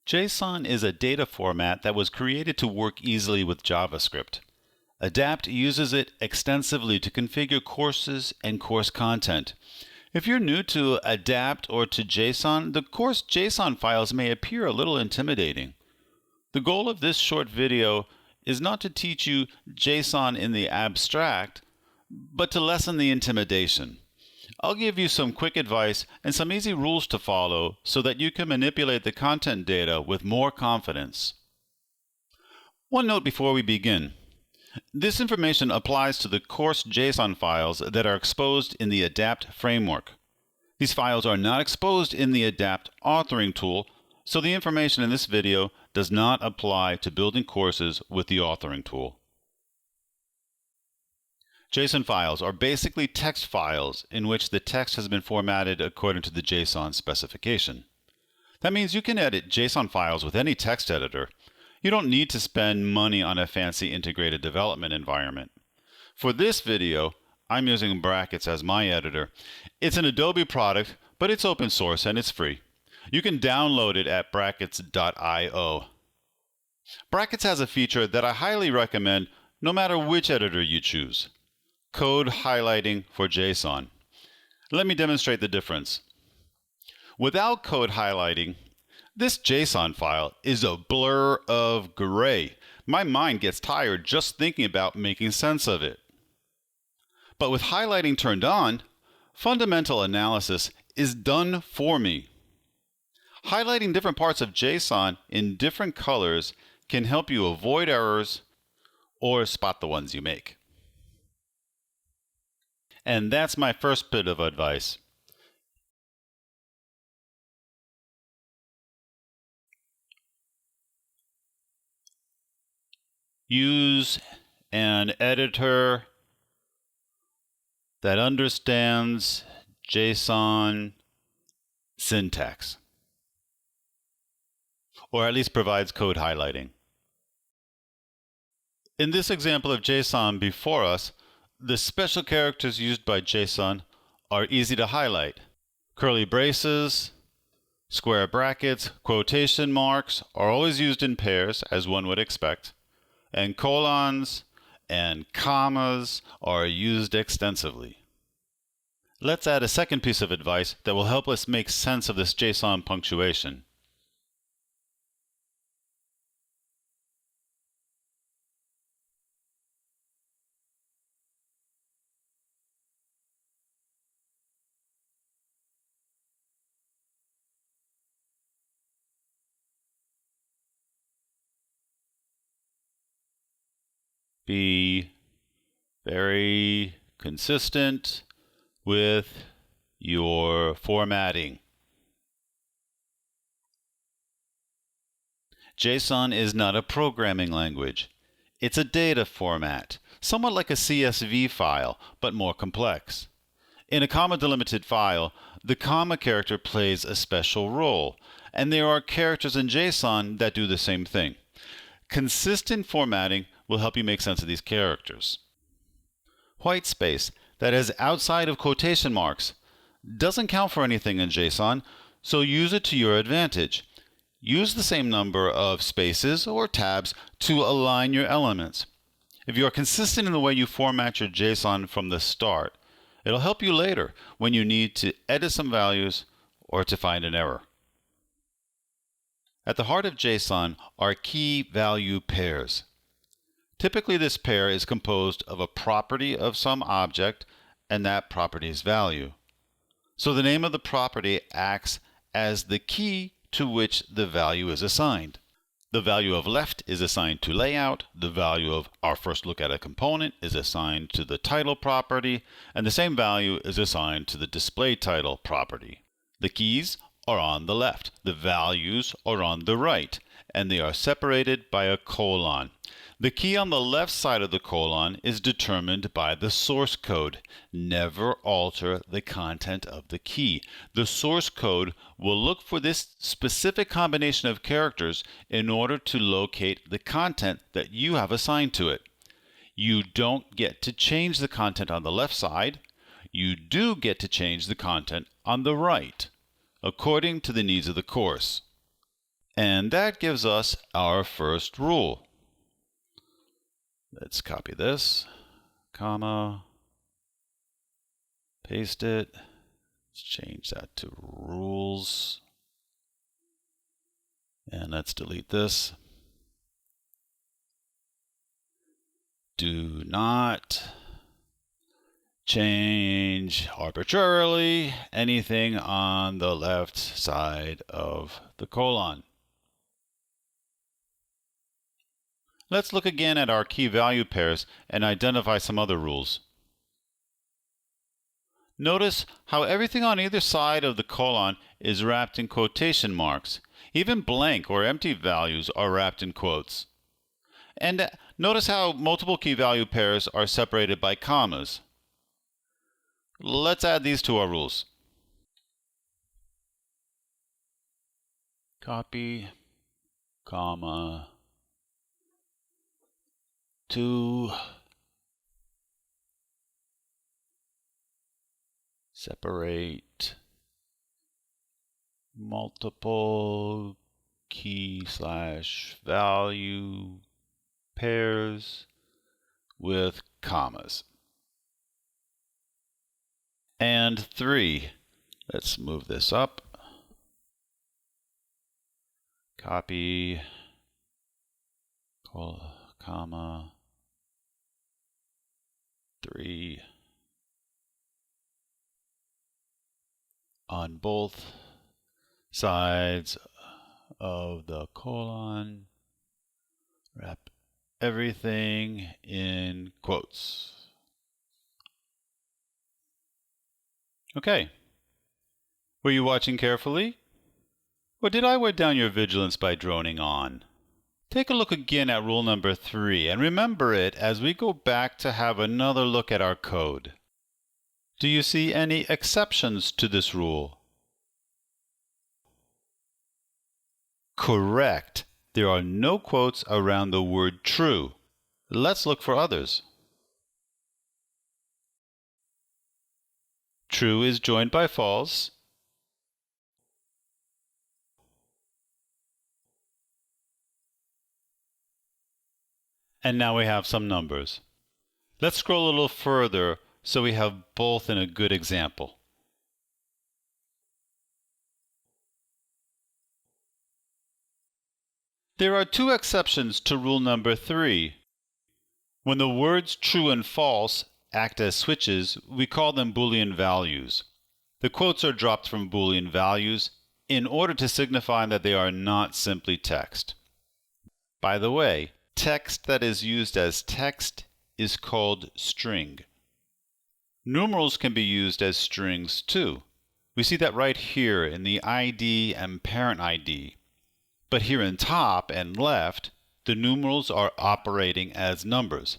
JSON is a data format that was created to work easily with JavaScript. Adapt uses it extensively to configure courses and course content. If you're new to Adapt or to JSON, the course JSON files may appear a little intimidating. The goal of this short video is not to teach you JSON in the abstract, but to lessen the intimidation. I'll give you some quick advice and some easy rules to follow so that you can manipulate the content data with more confidence. One note before we begin. This information applies to the course JSON files that are exposed in the Adapt framework. These files are not exposed in the Adapt authoring tool, so the information in this video does not apply to building courses with the authoring tool. JSON files are basically text files in which the text has been formatted according to the JSON specification. That means you can edit JSON files with any text editor. You don't need to spend money on a fancy integrated development environment. For this video, I'm using Brackets as my editor. It's an Adobe product, but it's open source and it's free. You can download it at brackets.io. Brackets has a feature that I highly recommend no matter which editor you choose. Code highlighting for JSON. Let me demonstrate the difference. Without code highlighting, this JSON file is a blur of gray. My mind gets tired just thinking about making sense of it. But with highlighting turned on, fundamental analysis is done for me. Highlighting different parts of JSON in different colors can help you avoid errors or spot the ones you make. And that's my first bit of advice. Use an editor that understands JSON syntax, or at least provides code highlighting. In this example of JSON before us, the special characters used by JSON are easy to highlight. Curly braces, square brackets, quotation marks are always used in pairs, as one would expect, and colons and commas are used extensively. Let's add a second piece of advice that will help us make sense of this JSON punctuation. Be very consistent with your formatting. JSON is not a programming language. It's a data format, somewhat like a CSV file, but more complex. In a comma-delimited file, the comma character plays a special role, and there are characters in JSON that do the same thing. Consistent formatting will help you make sense of these characters. White space, that is outside of quotation marks, doesn't count for anything in JSON, so use it to your advantage. Use the same number of spaces or tabs to align your elements. If you are consistent in the way you format your JSON from the start, it'll help you later when you need to edit some values or to find an error. At the heart of JSON are key value pairs. Typically, this pair is composed of a property of some object and that property's value. So the name of the property acts as the key to which the value is assigned. The value of left is assigned to layout, the value of our first look at a component is assigned to the title property, and the same value is assigned to the display title property. The keys are on the left, the values are on the right, and they are separated by a colon. The key on the left side of the colon is determined by the source code. Never alter the content of the key. The source code will look for this specific combination of characters in order to locate the content that you have assigned to it. You don't get to change the content on the left side. You do get to change the content on the right, according to the needs of the course. And that gives us our first rule. Let's copy this, comma, paste it. Let's change that to rules. And let's delete this. Do not change arbitrarily anything on the left side of the colon. Let's look again at our key value pairs and identify some other rules. Notice how everything on either side of the colon is wrapped in quotation marks. Even blank or empty values are wrapped in quotes. And notice how multiple key value pairs are separated by commas. Let's add these to our rules. Copy, comma, to separate multiple key/value pairs with commas. And 3. Let's move this up. Copy, comma, 3 on both sides of the colon. Wrap everything in quotes. Okay. Were you watching carefully? Or did I wear down your vigilance by droning on? Take a look again at rule number 3 and remember it as we go back to have another look at our code. Do you see any exceptions to this rule? Correct. There are no quotes around the word true. Let's look for others. True is joined by false. And now we have some numbers. Let's scroll a little further so we have both in a good example. There are 2 exceptions to rule number 3. When the words true and false act as switches, we call them Boolean values. The quotes are dropped from Boolean values in order to signify that they are not simply text. By the way, text that is used as text is called string. Numerals can be used as strings too. We see that right here in the ID and parent ID. But here in top and left, the numerals are operating as numbers.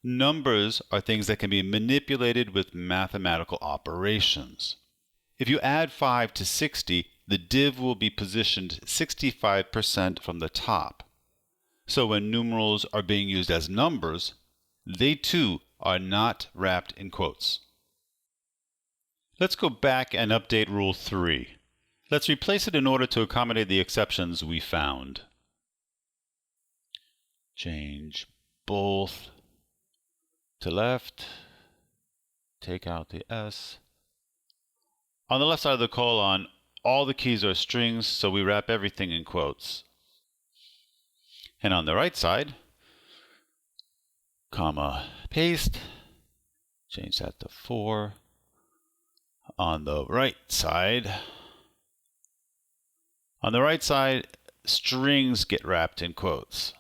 Numbers are things that can be manipulated with mathematical operations. If you add 5 to 60, the div will be positioned 65% from the top. So when numerals are being used as numbers, they too are not wrapped in quotes. Let's go back and update rule 3. Let's replace it in order to accommodate the exceptions we found. Change both to left, take out the S. On the left side of the colon, all the keys are strings, so we wrap everything in quotes. And on the right side, comma, paste, change that to 4. On the right side, strings get wrapped in quotes.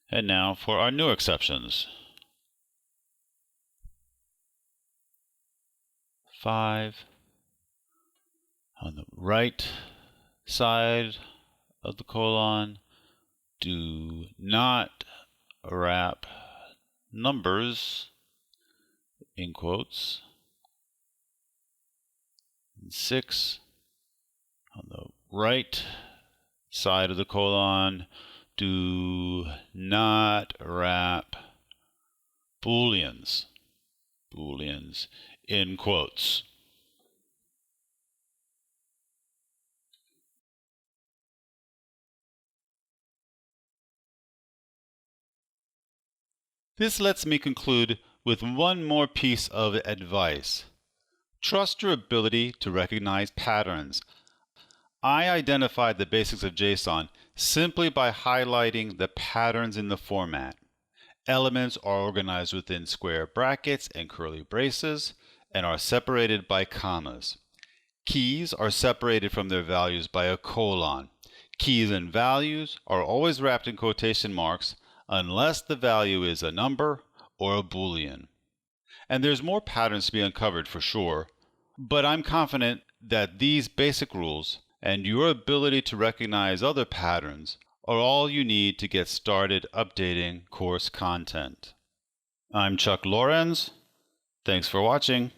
And now for our new exceptions. 5. On the right side of the colon, do not wrap numbers in quotes. 6. On the right side of the colon, do not wrap booleans in quotes. This lets me conclude with one more piece of advice. Trust your ability to recognize patterns. I identified the basics of JSON simply by highlighting the patterns in the format. Elements are organized within square brackets and curly braces and are separated by commas. Keys are separated from their values by a colon. Keys and values are always wrapped in quotation marks unless the value is a number or a Boolean. And there's more patterns to be uncovered for sure, but I'm confident that these basic rules and your ability to recognize other patterns are all you need to get started updating course content. I'm Chuck Lorenz. Thanks for watching.